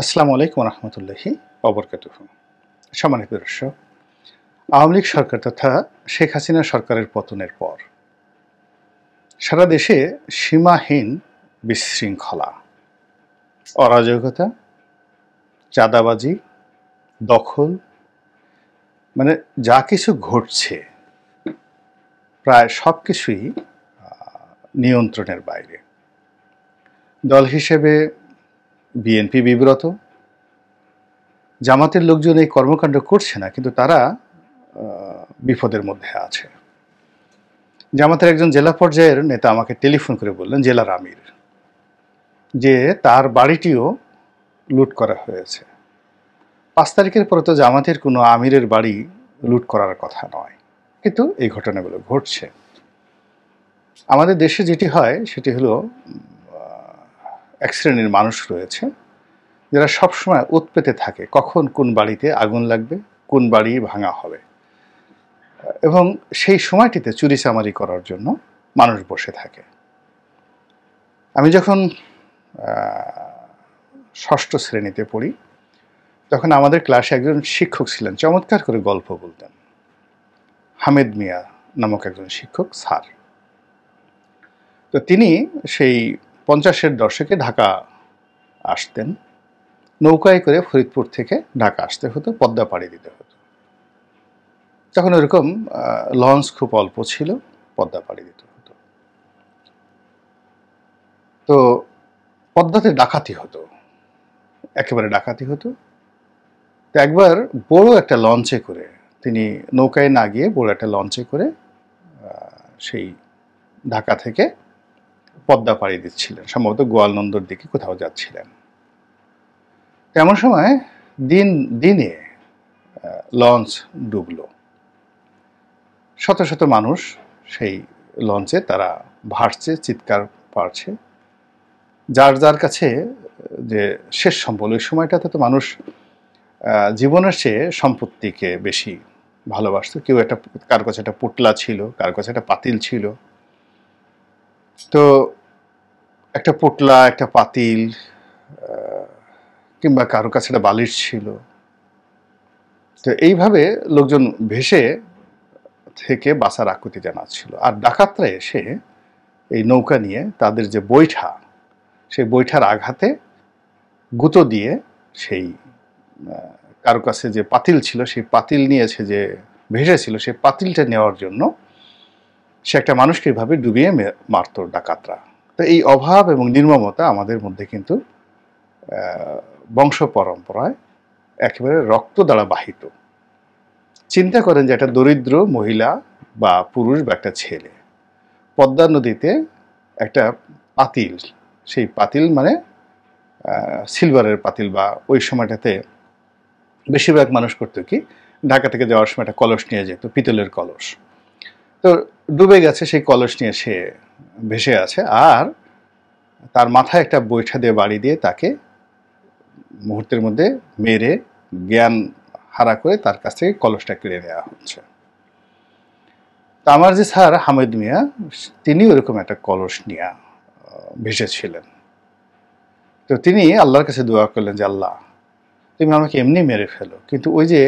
আসসালামু আলাইকুম রহমতুল্লাহি অবরকাতুহু। সম্মানিত দর্শক, আওয়ামী লীগ সরকার তথা শেখ হাসিনা সরকারের পতনের পর সারা দেশে সীমাহীন বিশৃঙ্খলা, অরাজকতা, চাঁদাবাজি, দখল, মানে যা কিছু ঘটছে প্রায় সব কিছুই নিয়ন্ত্রণের বাইরে। দল হিসেবে বিএনপি বিব্রত। জামাতের লোকজন এই কর্মকাণ্ড করছে না, কিন্তু তারা বিপদের মধ্যে আছে। জামাতের একজন জেলা পর্যায়ের নেতা আমাকে টেলিফোন করে বললেন, জেলার আমির, যে তার বাড়িটিও লুট করা হয়েছে। 5 তারিখের পরে তো জামাতের কোনো আমিরের বাড়ি লুট করার কথা নয়, কিন্তু এই ঘটনাগুলো ঘটছে। আমাদের দেশে যেটি হয় সেটি হলো, এক শ্রেণীর মানুষ রয়েছে যারা সবসময় উৎপেতে থাকে কখন কোন বাড়িতে আগুন লাগবে, কোন বাড়ি ভাঙা হবে, এবং সেই সময়টিতে চুরিচামারি করার জন্য মানুষ বসে থাকে। আমি যখন 6ষ্ঠ শ্রেণীতে পড়ি, তখন আমাদের ক্লাসে একজন শিক্ষক ছিলেন, চমৎকার করে গল্প বলতেন। হামেদ মিয়া নামক একজন শিক্ষক স্যার। তো তিনি সেই 50-এর দশকে ঢাকা আসতেন। নৌকায় করে ফরিদপুর থেকে ঢাকা আসতে হতো, পদ্মা পাড়ি দিতে হতো। তখন ওরকম লঞ্চ খুব অল্প ছিল, পদ্মা পাড়ি দিতে হতো। তো পদ্মাতে ডাকাতি হতো, একেবারে ডাকাতি হতো। তো একবার বড় একটা লঞ্চে করে, তিনি নৌকায় না গিয়ে বড় একটা লঞ্চে করে সেই ঢাকা থেকে পদ্মা পাড়ি দিচ্ছিলেন, সম্ভবত গোয়ালনন্দর দিকে কোথাও যাচ্ছিলেন। এমন সময় দিনে লঞ্চ ডুবলো। শত শত মানুষ সেই লঞ্চে তারা ভাসছে, চিৎকার পারছে। যার যার কাছে যে শেষ সম্বল, ওই সময়টাতে তো মানুষ জীবনের চেয়ে সম্পত্তিকে বেশি ভালোবাসত। কেউ কার কাছে একটা পুটলা ছিল, কার কাছে একটা পাতিল ছিল। তো একটা পুটলা, একটা পাতিল, কিংবা কারো কাছে একটা বালিশ ছিল। তো এইভাবে লোকজন ভেসে থেকে বাঁচার আকুতি জানাচ্ছিল। আর ডাকাতরা এসে এই নৌকা নিয়ে তাদের যে বৈঠা, সেই বৈঠার আঘাতে গুঁতো দিয়ে সেই কারো কাছে যে পাতিল ছিল, সেই পাতিল নিয়েছে, যে ভেসেছিল, সেই পাতিলটা নেওয়ার জন্য সে একটা মানুষকে এভাবে ডুবিয়ে মারত ডাকাতরা। তো এই অভাব এবং নির্মমতা আমাদের মধ্যে কিন্তু বংশ পরম্পরায় একেবারে রক্ত দ্বারা বাহিত। চিন্তা করেন যে একটা দরিদ্র মহিলা বা পুরুষ বা একটা ছেলে পদ্মা নদীতে একটা পাতিল, সেই পাতিল মানে সিলভারের পাতিল, বা ওই সময়টাতে বেশিরভাগ মানুষ করতো কি, ঢাকা থেকে যাওয়ার সময় একটা কলস নিয়ে যেত, পিতলের কলস। তো ডুবে গেছে, সেই কলস নিয়ে সে ভেসে আছে, আর তার মাথায় একটা বৈঠা দিয়ে বাড়ি দিয়ে তাকে মুহূর্তের মধ্যে মেরে জ্ঞান হারা করে তার কাছ থেকে কলসটা কেড়ে নেওয়া হচ্ছে। তা আমার যে স্যার হামেদ মিয়া, তিনি ওরকম একটা কলস নিয়ে ভেসেছিলেন। তো তিনি আল্লাহর কাছে দোয়া করলেন যে, আল্লাহ, তুমি আমাকে এমনি মেরে ফেলো, কিন্তু ওই যে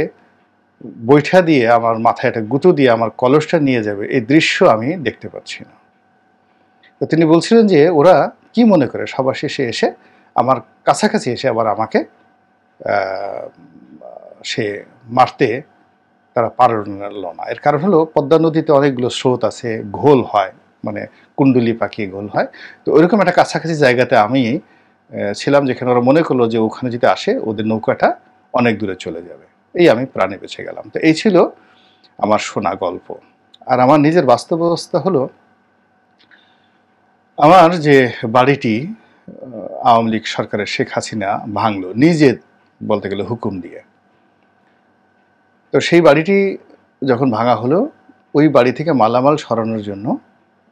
বৈঠা দিয়ে আমার মাথায় একটা গুঁতো দিয়ে আমার কলসটা নিয়ে যাবে, এই দৃশ্য আমি দেখতে পাচ্ছি না। তো তিনি বলছিলেন যে ওরা কি মনে করে সবার শেষে এসে আমার কাছাকাছি এসে আবার আমাকে সে মারতে তারা পারল না। এর কারণ হলো, পদ্মা নদীতে অনেকগুলো স্রোত আছে, ঘোল হয়, মানে কুণ্ডলি পাকিয়ে ঘোল হয়। তো ওইরকম একটা কাছাকাছি জায়গাতে আমি ছিলাম, যেখানে ওরা মনে করলো যে ওখানে যদি আসে ওদের নৌকাটা অনেক দূরে চলে যাবে। এই আমি প্রাণে বেঁচে গেলাম। তো এই ছিল আমার শোনা গল্প। আর আমার নিজের বাস্তব অবস্থা হলো, আমার যে বাড়িটি আওয়ামী লীগ সরকারের শেখ হাসিনা ভাঙলো, নিজে বলতে গেলে হুকুম দিয়ে। তো সেই বাড়িটি যখন ভাঙা হলো, ওই বাড়ি থেকে মালামাল সরানোর জন্য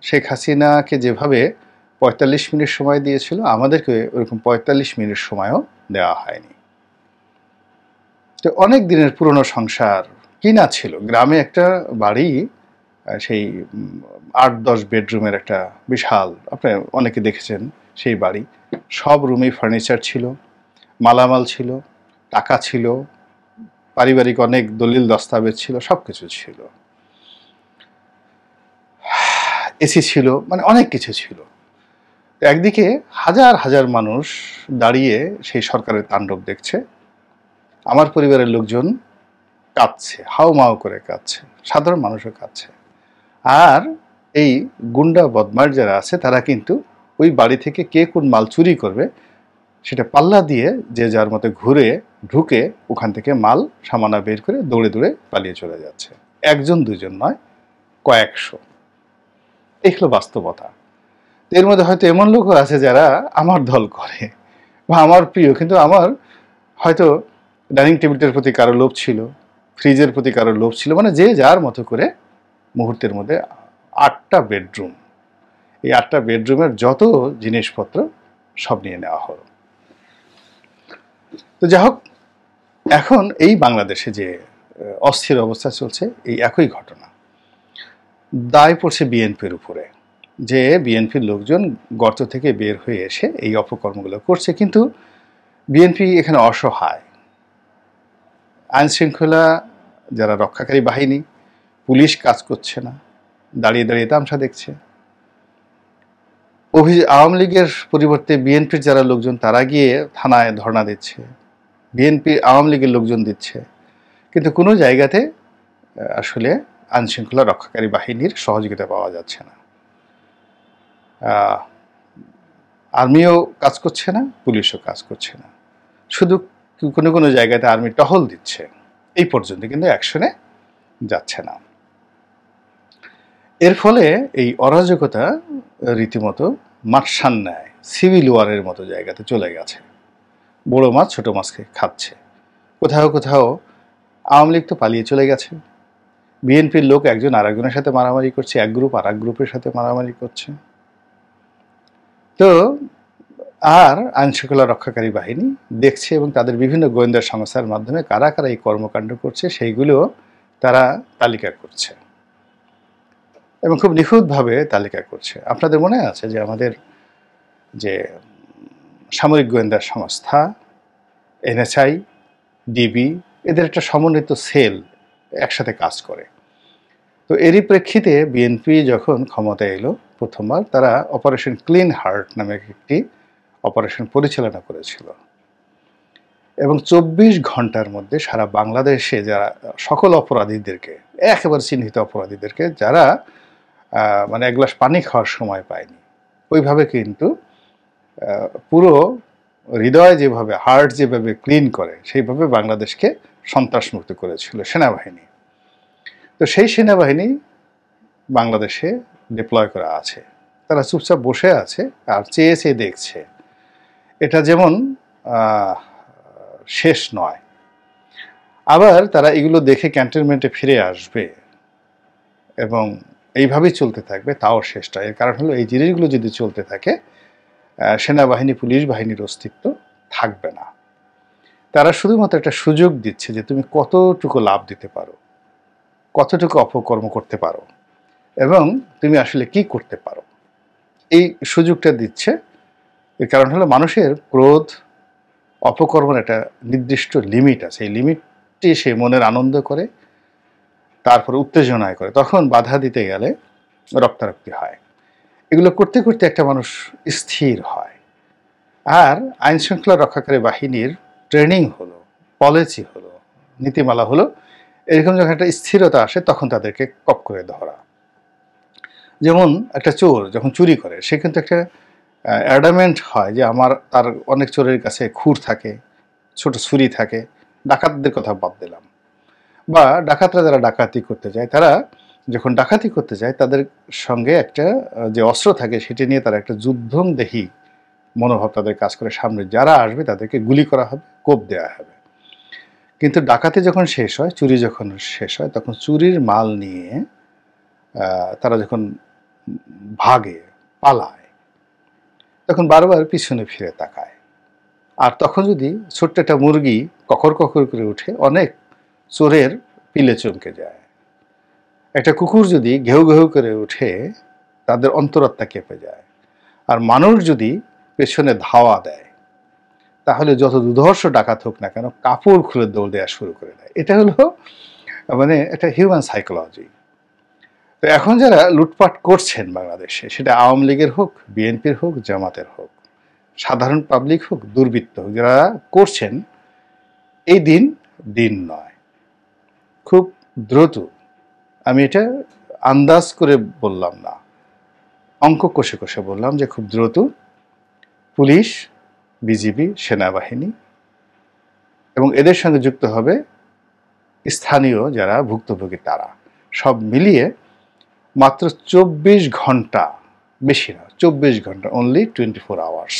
শেখ হাসিনাকে যেভাবে 45 মিনিট সময় দিয়েছিল, আমাদেরকে ওরকম 45 মিনিট সময়ও দেওয়া হয়নি। তো অনেক দিনের পুরনো সংসার কিনা ছিল। গ্রামে একটা বাড়ি, সেই 8-10 বেডরুমের একটা বিশাল, আপনি অনেকে দেখেছেন সেই বাড়ি। সব রুমেই ফার্নিচার ছিল, মালামাল ছিল, টাকা ছিল, পারিবারিক অনেক দলিল দস্তাবেজ ছিল, সব কিছু ছিল, এসি ছিল, মানে অনেক কিছু ছিল। একদিকে হাজার হাজার মানুষ দাঁড়িয়ে সেই সরকারের তাণ্ডব দেখছে, আমার পরিবারের লোকজন কাঁদছে, হাউমাউ করে কাঁদছে, সাধারণ মানুষও কাঁদছে। আর এই গুন্ডা বদমাশ যারা আছে তারা কিন্তু ওই বাড়ি থেকে কে কোন মাল চুরি করবে সেটা পাল্লা দিয়ে যে যার মতো ঘুরে ঢুকে ওখান থেকে মাল সামানা বের করে দৌড়ে দৌড়ে পালিয়ে চলে যাচ্ছে। একজন দুজন নয়, কয়েকশো। এই হলো বাস্তবতা। এর মধ্যে হয়তো এমন লোকও আছে যারা আমার দল করে বা আমার প্রিয়, কিন্তু আমার হয়তো ডাইনিং টেবিলটার প্রতি কারো লোভ ছিল, ফ্রিজের প্রতি কারো লোভ ছিল, মানে যে যার মতো করে মুহূর্তের মধ্যে 8টা বেডরুম, এই 8টা বেডরুমের যত জিনিসপত্র সব নিয়ে নেওয়া হলো। তো যাই হোক, এখন এই বাংলাদেশে যে অস্থির অবস্থা চলছে, এই একই ঘটনা দায় পড়ছে বিএনপির উপরে, যে বিএনপির লোকজন গর্ত থেকে বের হয়ে এসে এই অপকর্মগুলো করছে। কিন্তু বিএনপি এখানে অসহায়। আইন শৃঙ্খলা যারা রক্ষাকারী বাহিনী, পুলিশ কাজ করছে না, দাঁড়িয়ে দাঁড়িয়ে তামাশা দেখছে। আওয়ামী লীগের পরিবর্তে বিএনপির যারা লোকজন তারা গিয়ে থানায় ধর্ণা দিচ্ছে, বিএনপি আওয়ামী লীগের লোকজন দিচ্ছে, কিন্তু কোনো জায়গাতে আসলে আইন শৃঙ্খলা রক্ষাকারী বাহিনীর সহযোগিতা পাওয়া যাচ্ছে না। আর্মিও কাজ করছে না, পুলিশও কাজ করছে না, শুধু কোনো কোনো জায়গাতে আর্মি টহল দিচ্ছে, এই পর্যন্ত কিন্তু অ্যাকশনে যাচ্ছে না। এর ফলে এই অরাজকতা রীতিমতো মাৎসান নেয়, সিভিল ওয়ারের মতো জায়গাতে চলে গেছে। বড় মাছ ছোট মাছকে খাচ্ছে। কোথাও কোথাও আওয়ামী লীগ তো পালিয়ে চলে গেছে, বিএনপির লোক একজন আরেকজনের সাথে মারামারি করছে, এক গ্রুপ আর এক গ্রুপের সাথে মারামারি করছে। তো আর আইনশৃঙ্খলা রক্ষাকারী বাহিনী দেখছে এবং তাদের বিভিন্ন গোয়েন্দা সংস্থার মাধ্যমে কারা কারা এই কর্মকাণ্ড করছে সেইগুলো তারা তালিকা করছে এবং খুব নিখুঁতভাবে তালিকা করছে। আপনাদের মনে আছে যে আমাদের যে সামরিক গোয়েন্দা সংস্থা এনএসআই, ডিবি, এদের একটা সমন্বিত সেল একসাথে কাজ করে। তো এরই প্রেক্ষিতে বিএনপি যখন ক্ষমতায় এলো প্রথমবার, তারা অপারেশন ক্লিন হার্ট নামে একটি অপারেশন পরিচালনা করেছিল এবং 24 ঘন্টার মধ্যে সারা বাংলাদেশে যারা সকল অপরাধীদেরকে, একেবারে চিহ্নিত অপরাধীদেরকে, যারা মানে এক গ্লাস পানি খাওয়ার সময় পায়নি, ওইভাবে কিন্তু পুরো হৃদয় যেভাবে, হার্ট যেভাবে ক্লিন করে সেইভাবে বাংলাদেশকে সন্ত্রাসমুক্ত করেছিল সেনাবাহিনী। তো সেই সেনাবাহিনী বাংলাদেশে ডিপ্লয় করা আছে, তারা চুপচাপ বসে আছে আর চেয়ে চেয়ে দেখছে। এটা যেমন শেষ নয়, আবার তারা এগুলো দেখে ক্যান্টনমেন্টে ফিরে আসবে এবং এইভাবেই চলতে থাকবে, তাও শেষটা। এর কারণ হলো এই জিনিসগুলো যদি চলতে থাকে, সেনাবাহিনী, পুলিশ বাহিনীর অস্তিত্ব থাকবে না। তারা শুধুমাত্র একটা সুযোগ দিচ্ছে যে তুমি কতটুকু লাভ দিতে পারো, কতটুকু অপকর্ম করতে পারো এবং তুমি আসলে কি করতে পারো, এই সুযোগটা দিচ্ছে। এর কারণ হলো মানুষের ক্রোধ, অপকর্মের একটা নির্দিষ্ট লিমিট আছে, এই লিমিটটি সে মনের আনন্দ করে, তারপর উত্তেজনায় করে, তখন বাধা দিতে গেলে রক্তারক্তি হয়। এগুলো করতে করতে একটা মানুষ স্থির হয়। আর আইন শৃঙ্খলা রক্ষাকারী বাহিনীর ট্রেনিং হলো, পলিসি হলো, নীতিমালা হলো, এরকম যখন একটা স্থিরতা আসে তখন তাদেরকে কপ করে ধরা। যেমন একটা চোর যখন চুরি করে, সে কিন্তু একটা অ্যাডামেন্ট হয় যে তার অনেক চোরের কাছে খুর থাকে, ছোট ছুরি থাকে, ডাকাতদের কথা বাদ দিলাম, বা ডাকাতরা যারা ডাকাতি করতে যায়, তারা যখন ডাকাতি করতে যায় তাদের সঙ্গে একটা যে অস্ত্র থাকে সেটি নিয়ে তারা একটা যুদ্ধংদেহী মনোভাব তাদের কাজ করে, সামনে যারা আসবে তাদেরকে গুলি করা হবে, কোপ দেওয়া হবে। কিন্তু ডাকাতি যখন শেষ হয়, চুরি যখন শেষ হয়, তখন চুরির মাল নিয়ে তারা যখন ভাগে, পালায়, তখন বারবার পিছনে ফিরে তাকায়। আর তখন যদি ছোট্ট একটা মুরগি কখর কখর করে উঠে, অনেক চোরের পিলে চমকে যায়। একটা কুকুর যদি ঘেউ ঘেউ করে উঠে, তাদের অন্তরাত্মা কেঁপে যায়। আর মানুষ যদি পেছনে ধাওয়া দেয়, তাহলে যত দুর্ধর্ষ ডাকাত হোক না কেন কাপড় খুলে দৌড় দেওয়া শুরু করে দেয়। এটা হলো মানে একটা হিউম্যান সাইকোলজি। তো এখন যারা লুটপাট করছেন বাংলাদেশে, সেটা আওয়ামী লীগের হোক, বিএনপির হোক, জামাতের হোক, সাধারণ পাবলিক হোক, দুর্বৃত্ত হোক, যারা করছেন, এই দিন দিন নয়, খুব দ্রুত, আমি এটা আন্দাজ করে বললাম না, অঙ্ক কষে কষে বললাম যে খুব দ্রুত পুলিশ, বিজিবি, সেনাবাহিনী এবং এদের সঙ্গে যুক্ত হবে স্থানীয় যারা ভুক্তভোগী, তারা সব মিলিয়ে মাত্র 24 ঘন্টা, বেশি না, 24 ঘন্টা, অনলি 24 আওয়ার্স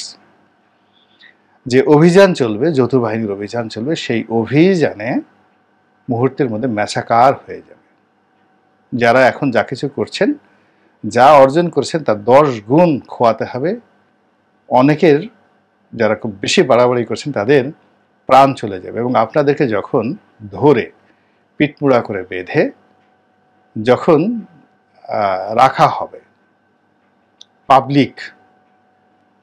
যে অভিযান চলবে, যৌথ বাহিনীর অভিযান চলবে, সেই অভিযানে মুহূর্তের মধ্যে ম্যাসাকার হয়ে যাবে। যারা এখন যা কিছু করছেন, যা অর্জন করছেন, তার 10 গুণ খোয়াতে হবে। অনেকের যারা খুব বেশি বাড়াবাড়ি করছেন তাদের প্রাণ চলে যাবে। এবং আপনাদেরকে যখন ধরে পিটমুড়া করে বেঁধে যখন রাখা হবে পাবলিক,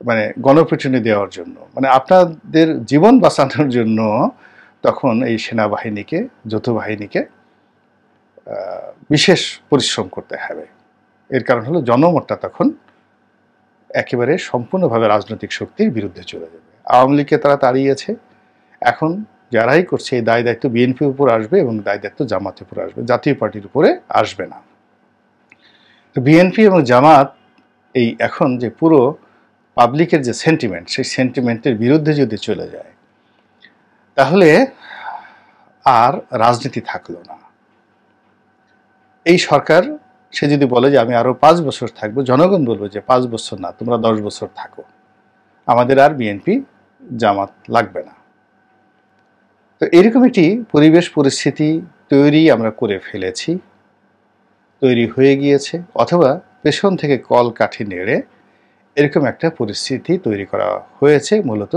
মানে গণপিটুনি দেওয়ার জন্য, মানে আপনাদের জীবন বাঁচানোর জন্য, তখন এই সেনাবাহিনীকে, যৌথ বাহিনীকে বিশেষ পরিশ্রম করতে হবে। এর কারণ হলো জনমতটা তখন একেবারে সম্পূর্ণভাবে রাজনৈতিক শক্তির বিরুদ্ধে চলে যাবে। আওয়ামী লীগকে তারা তাড়িয়েছে, এখন যারাই করছে এই দায় দায়িত্ব বিএনপির উপর আসবে এবং দায় দায়িত্ব জামাতের উপর আসবে, জাতীয় পার্টির উপরে আসবে না। তো বিএনপি এবং জামাত এই এখন যে পুরো পাবলিকের যে সেন্টিমেন্ট, সেই সেন্টিমেন্টের বিরুদ্ধে যদি চলে যায়, তাহলে আর রাজনীতি থাকলো না। এই সরকার, সে যদি বলে যে আমি আরো 5 বছর থাকবো, জনগণ বলবে যে 5 বছর না, তোমরা 10 বছর থাকো, আমাদের আর বিএনপি জামাত লাগবে না। তো এরকম একটি পরিবেশ পরিস্থিতি তৈরি আমরা করে ফেলেছি, তৈরি হয়ে গিয়েছে, অথবা পেছন থেকে কল কাঠি নেড়ে এরকম একটা পরিস্থিতি তৈরি করা হয়েছে মূলত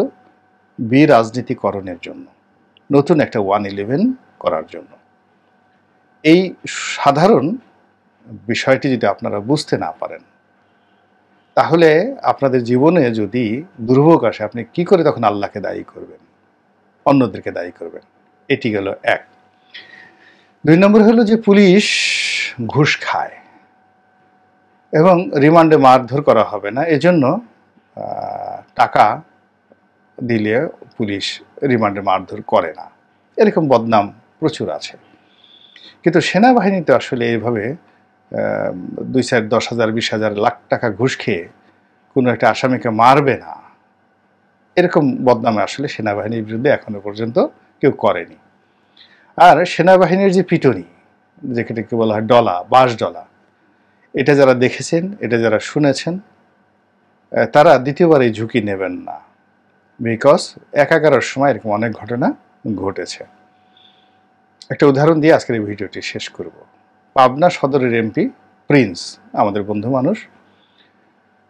বিরাজনীতিকরণের জন্য, নতুন একটা 111 করার জন্য। এই সাধারণ বিষয়টি যদি আপনারা বুঝতে না পারেন, তাহলে আপনাদের জীবনে যদি দুর্ভোগ আসে, আপনি কি করে তখন আল্লাহকে দায়ী করবেন, অন্যদেরকে দায়ী করবেন? এটি গেল এক। 2 নম্বর হলো যে পুলিশ ঘুষ খায় এবং রিমান্ডে মারধর করা হবে না, এজন্য টাকা দিলে পুলিশ রিমান্ডে মারধর করে না, এরকম বদনাম প্রচুর আছে। কিন্তু সেনাবাহিনী তো আসলে এইভাবে 2-4, 10,000, 20,000, লাখ টাকা ঘুষ খেয়ে কোনো একটা আসামিকে মারবে না, এরকম বদনামে আসলে সেনাবাহিনীর বিরুদ্ধে এখনো পর্যন্ত কেউ করেনি। আর সেনাবাহিনীর যে পিটুনি, যেটাকে বলা হয় ডলা, বাঁশ ডলা, এটা যারা দেখেছেন, এটা যারা শুনেছেন, তারা দ্বিতীয়বার এই ঝুঁকি নেবেন না। বিকজ 11-11 সময় এরকম অনেক ঘটনা ঘটেছে। একটা উদাহরণ দিয়ে আজকের এই ভিডিওটি শেষ করব। পাবনা সদরের এমপি প্রিন্স, আমাদের বন্ধু মানুষ,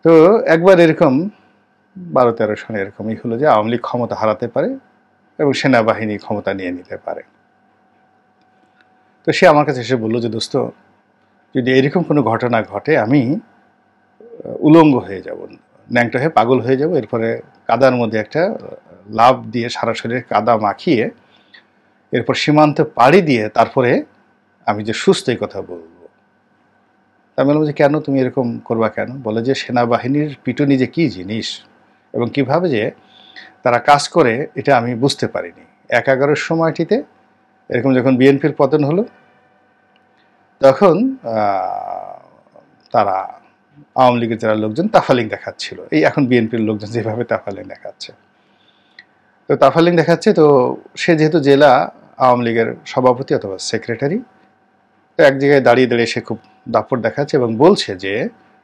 তো একবার এরকম 12-13 সনে এরকমই হলো যে আওয়ামী লীগ ক্ষমতা হারাতে পারে এবং সেনাবাহিনী ক্ষমতা নিয়ে নিতে পারে। তো সে আমার কাছে এসে বললো যে দোস্ত, যদি এরকম কোনো ঘটনা ঘটে, আমি উলঙ্গ হয়ে যাব, ন্যাংটা হয়ে পাগল হয়ে যাব, এরপরে কাদার মধ্যে একটা লাফ দিয়ে সারা শরীরে কাদা মাখিয়ে এরপর সীমান্ত পাড়ি দিয়ে তারপরে আমি যে সুস্থ, এই কথা বলবো। আমি বললাম যে কেন, তুমি এরকম করবা কেন? বলে যে সেনাবাহিনীর পিটুনি যে কী জিনিস এবং কিভাবে যে তারা কাজ করে, এটা আমি বুঝতে পারিনি। 11-11 সময়টিতে এরকম যখন বিএনপির পতন হলো, তখন তারা আওয়ামী লীগের যারা লোকজন তাফালিং দেখাচ্ছিল, এই এখন বিএনপির লোকজন যেভাবে তাফালিং দেখাচ্ছে, তো তাফালিং দেখাচ্ছে। তো সে যেহেতু জেলা আওয়ামী লীগের সভাপতি অথবা সেক্রেটারি, তো এক জায়গায় দাঁড়িয়ে দাঁড়িয়ে সে খুব দাপট দেখাচ্ছে এবং বলছে যে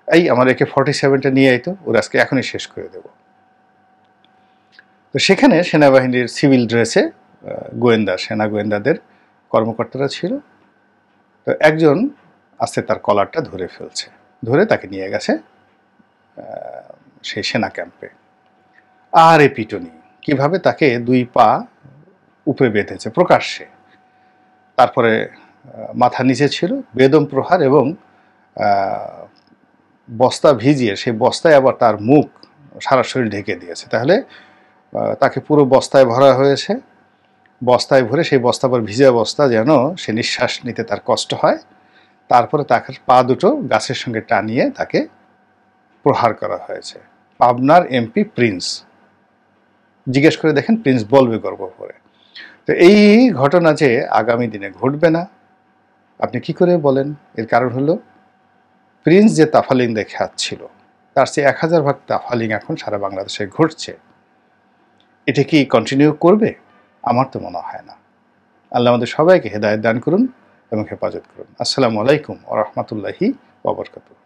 এই আমার AK-47টা নিয়ে আইতো, ওরা আজকে এখনই শেষ করে দেব। তো সেখানে সেনাবাহিনীর সিভিল ড্রেসে গোয়েন্দা, সেনা গোয়েন্দাদের কর্মকর্তারা ছিল। তো একজন আস্তে তার কলারটা ধরে ফেলছে, ধরে তাকে নিয়ে গেছে সেই সেনা ক্যাম্পে। আর এ পিটুনি, কিভাবে তাকে 2 পা উপরে বেঁধেছে প্রকাশ্যে, তারপরে মাথা নিচে ছিল, বেদম প্রহার, এবং বস্তা ভিজিয়ে সেই বস্তায় আবার তার মুখ, সারা শরীর ঢেকে দিয়েছে। তাহলে তাকে পুরো বস্তায় ভরা হয়েছে, বস্তায় ভরে সেই বস্তা পর ভিজা বস্তা যেন সে নিঃশ্বাস নিতে তার কষ্ট হয়, তারপরে তাকে পা দুটো গাছের সঙ্গে টানিয়ে তাকে প্রহার করা হয়েছে। পাবনার এমপি প্রিন্স, জিজ্ঞেস করে দেখেন প্রিন্স বলবে গর্ব করে। তো এই ঘটনা যে আগামী দিনে ঘটবে না আপনি কি করে বলেন? এর কারণ হলো প্রিন্স যে তাফালিং দেখাচ্ছিল তার চেয়ে 1000 ভাগ তাফালিং এখন সারা বাংলাদেশে ঘটছে। এটা কি কন্টিনিউ করবে? আমার তো মনে হয় না। আল্লাহ আমাদের সবাইকে হেদায়েত দান করুন এবং হেফাজত করুন। আসসালামু আলাইকুম ওয়া রাহমাতুল্লাহি ওয়া বারাকাতুহু।